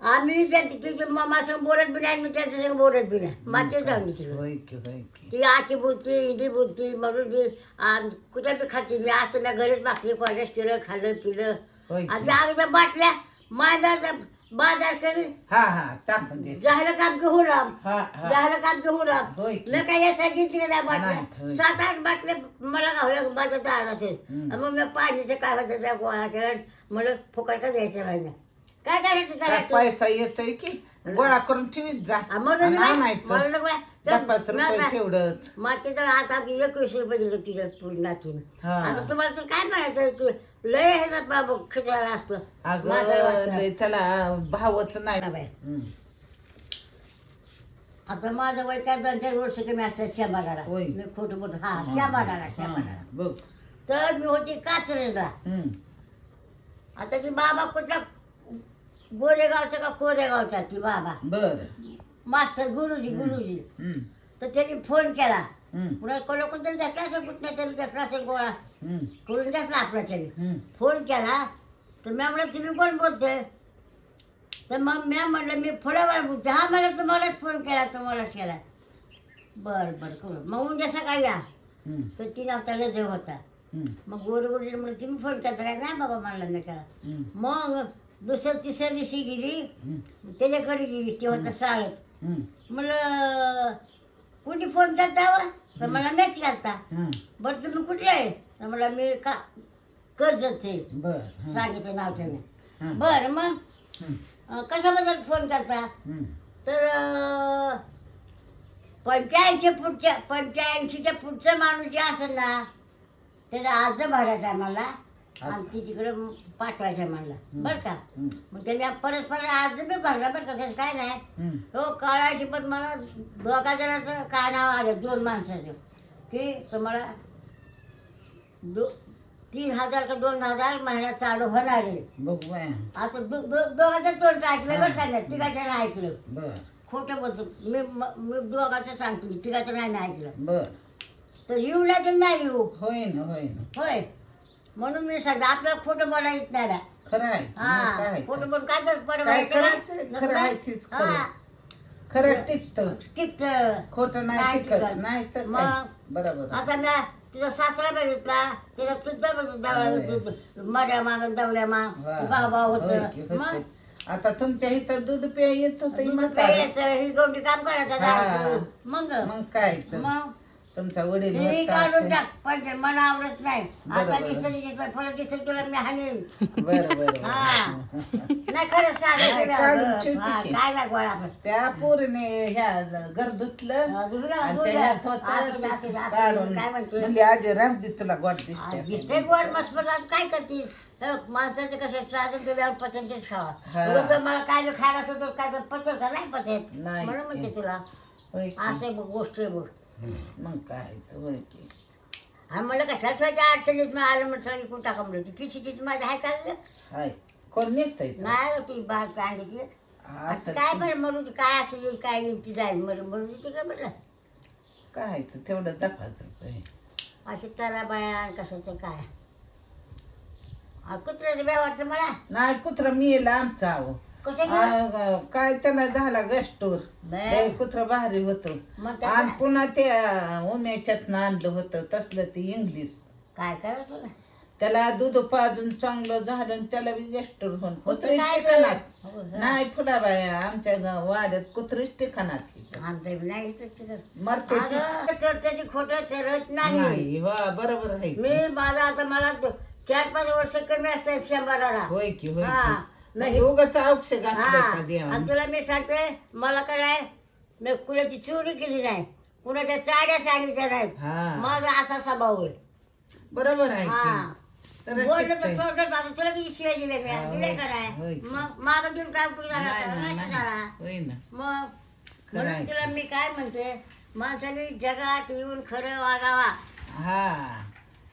आम्ही तिथे मामा संग बोलत बी नाही मी त्यांच्या संग बोलत बी नाही माते सांगितलं होय की होय की ती आची बोलती हिंदी बोलती म्हणून ती कुठं बी खाते मी असं ना घरीच भाकरी कॉलेज केलं खाल्लं पिलं होय आणि की त्या अगोदर बाटल्या बाजार करी हा हा टाकून दे झालं काम की हुराम हा हा झालं काम की हुराम होय की न काय याचा घेतली नाही नाही, बाटल्या होय. 7-8 बाटल्या मला गावल्या माझ्या दारात हम्म. मग मी पाण्याचं काय होतं त्या गोळा केला मला फुकट का द्यायचं राहिलं काय करायचं काय करायचं पैसा येतोय की गोळा करून ठेवीत जा आणि आणायचं 10-5 रुपये तेवढंच मातीचा आता 21 रुपये दिलं तिच्या नातीनं हा. आता तुम्हाला तर काय म्हणायचं की लय ह्याचा बाबा खिचायला असतं अगं लय त्याला भावच नाही बाई. हम्म. आता माझं वय काय 2-4 वर्ष कमी असतात श्यामाडाला होय. मी खोटं मोठं हा श्यामाडाला श्यामाडाला बघ तर मी होती कात्रेला हम्म. आता ती बाबा कुठला गोरेगावचा का कोरेगावचा ती बाबा बर मास्तर गुरुजी हम्म. तर त्यांनी फोन केला हम्म. पुन्हा कोणाकोणतरी घेतला असेल कुठल्या तरी घेतला असेल गोळा हम्म. करून घेतला आपला तरी हम्म. फोन केला तर मी म्हणलं तुम्ही कोण बोलते तर मग मी म्हणलं मी फुलावर बोलते हा मला तुम्हालाच फोन केला तुम्हालाच केला बरं बरं करू मग उद्या सकाळी या हम्म. तर 3 वाजता जेव होता हम्म. मग गोरगोरी म्हणलं तुम्ही फोन करता काय नाही बाबा म्हणलं मी केला हम्म. मग तिसऱ्या दिवशी गेली हम्म. त्याच्याकडे गेली ते होतं शाळेत हम्म. म्हणलं कुणी फोन करता व तर मला मॅच करता हम्म. बरं तुम्ही कुठले आहे तर मला मी का कर्जतचे बर हम्म. सांगितलं नाव त्याने हम्म. बरं मग हम्म. कशाबद्दल फोन करता हम्म. तर 85च्या पुढचा माणूस जे असेल ना त्याला अर्ज भरायचा आहे मला आणि असं. ती तिकडं पाठवायचं मला बरं का हम्म. मग त्याने परस्पर अर्ज बी भरला बरं का त्याचं काय नाही हम्म. हो कळायची पण मला 2 जणांचं काय नाव आलं 2 माणसाचं की तुम्हाला 3,000 का 2,000 महिन्यात चालू होणार आहे बघू बाया आता दोघांचं तोंड ऐकलं बरं का नाही तिघाचं नाही ऐकलं बर खोटं बोलतो मी दोघांचं सांगतो मी तिघाचं नाही ऐकलं बर तर येऊ लागेल नाही येऊ होय ना होय म्हणून मी सांगतो आपल्याला खोटं बोलायला येत नाही ना. खरं आहे मग हा काय खोटं बोलून काय तर बरं काय बोलायचं करायचं? ना? खरं आहे तेच खरं. हा. खरं टिकतं टिकतं. खोटं नाही नाही टिकत टिकत. नाही तर मग? काय. बरोबर आहे. आता मी तिचा सासरा बघितला तिचा सुद्धा माझ्या माग दवल्या वा. बाबा होय की, होत होय मग की. आता तुमच्या इथं दूध प्या येत होत दूध प्यायचं, ही गवडी काम करायचं हा. दारू. मग मग काय तर मग तुमचा वडील ही होता काढून ते- टाक पाहिजे मला आवडत नाही आता बरोबर. दिसतं फरक दिसत तुला मी हाणेन बरं बरं हा. बरं. नाही खरं नाही, काढून ठेवते सांगायचं हा, की. काय लागवड आपण त्या पोरीने ह्या घर धुतलं दुसरं- आणि दुसरं. त्याच्यात होतं असं- ते असं- असं काढून काय म्हणते म्हणली आजी रामदी तुला गोड दिसते दिसते गोड मस्त पण आज काय करतीस माणसाचं कसं साधन दिल्यावर पचनतेच हा. खावा उगाच जर मला काय जर खायला असं तर काय तर पचत का नाही पचत नाहीच म्हणून म्हणते की. तुला होय की. असं गोष्ट आहे गोष्ट मग काय तर होय की. आणि म्हणलं कशा ठेवायच्या अडचणीत मी आलं म्हटलं कुठं टाका म्हणलं ती पिशी तिथे माझ्या हाय काय हाय कोण नेतय नाही ती बाग सांगितली असं काय की. बरं म्हणून काय असं येईल काय येईल ती जाईल म्हणून ती काय म्हटलं काय तर तेवढं 10 रुपये अशी तरा बाया कशाचं काय कुत्र्याचं बे वाटतं मला नाही कुत्रा मिळेल आमचा अहो कसं काय त्याला झाला गस्टोर बे. कुत्रा भारी होत मग आणि पुन्हा त्या उन्हाच्यात आणलं होतं तसलं ते इंग्लिश काय करायचं ना? त्याला दूध पाजून चांगलं झालं आणि त्याला बी गस्टोर होऊन कुत्रीच काय ठिकाणात हो, हो. नाही फुलाबाया आमच्या वाड्यात कुत्रीच ठिकाणात आमचं बी नाही इथं तिथं. मरते तीच. अगं, तर त्याची खोटं करत नाही नाही वा बरोबर आहे की. मी माझा आता मला 4-5 वर्ष कमी असतात 100 होय की होय हा. की नाही उगाच औक्ष घातलं का आणि देवाने तुला मी सांगते मला काय आहे, मी कुणाची चोरी केली नाही कुणाच्या चाड्या सांगितल्या नाहीत हा माझा असा स्वभाव आहे बरोबर आहे हा की. तर बोललं तर टिकतंय. थोडं झालं तुला किती शिवाय दिले हा, दिले होय. काय होय की. मग मागं देऊन काय उपयोग झाला नाही, का? नाही, नाही नाही. झाला होय ना मग खरं आहे. म्हणून तुला मी काय म्हणते माणसाने जगात येऊन खरं वागावा हा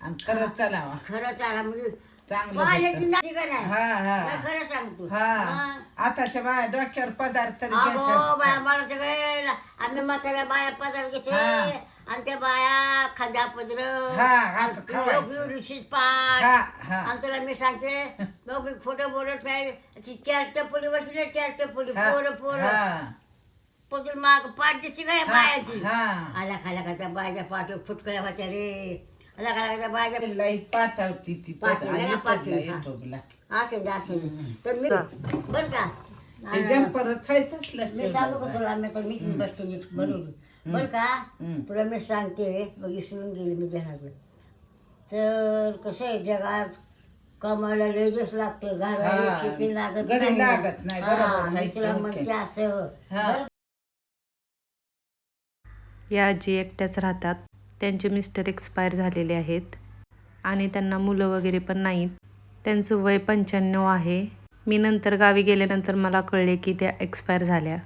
आणि खरंच चलावा खरं चाला म्हणजे चांगलं पाहिल्याची होतं. नाती का नाही हा मी हा खरं सांगतो हा मग. आताच्या बाया डोक्यावर पदार्थ तरी अगो घेतात. बाया मला सगळे आम्ही म्हाताऱ्या बाया पदार्थ घेते हा. आणि त्या बाया खांद्या पदर हा, असं खावायचं. ऋषीच पाठ हा हा आणि तुला मी सांगते मग मी खोटं बोलत नाही ती 4 टपोरी बसली 4 टपोरी हा, पोरं पोरं हा, पदून माग पाठ दिसते काय हा, बायाची हा. आला खाला का त्या बायाच्या पाठ फुटकळ्या होत्या रे आला खाला का त्या बायाच्या लाईट पाठवती ती पाठवली ना, पाठवली, हा. युट्यूबला असेल असेल तर मी बरं का ते जम्परच आहे तसलं मी सांगू का तुला मी तर मीच बसते नीट बरोबर बरं का तुला मी सांगते मग विसरून गेली मी जगातलं तर कसं आहे जगात कमायला लेजच लागते हा. घालवायला लागत गडी लागत नाही, बरोबर हा, आहे मी तुला की, म्हणते ओके. असं हा. बरं या आजी एकट्याच राहतात. त्यांचे मिस्टर एक्सपायर झालेले आहेत आणि त्यांना मुलं वगैरे पण नाहीत. त्यांचं वय 95 आहे. मी नंतर गावी गेल्यानंतर मला कळले की त्या एक्सपायर झाल्या.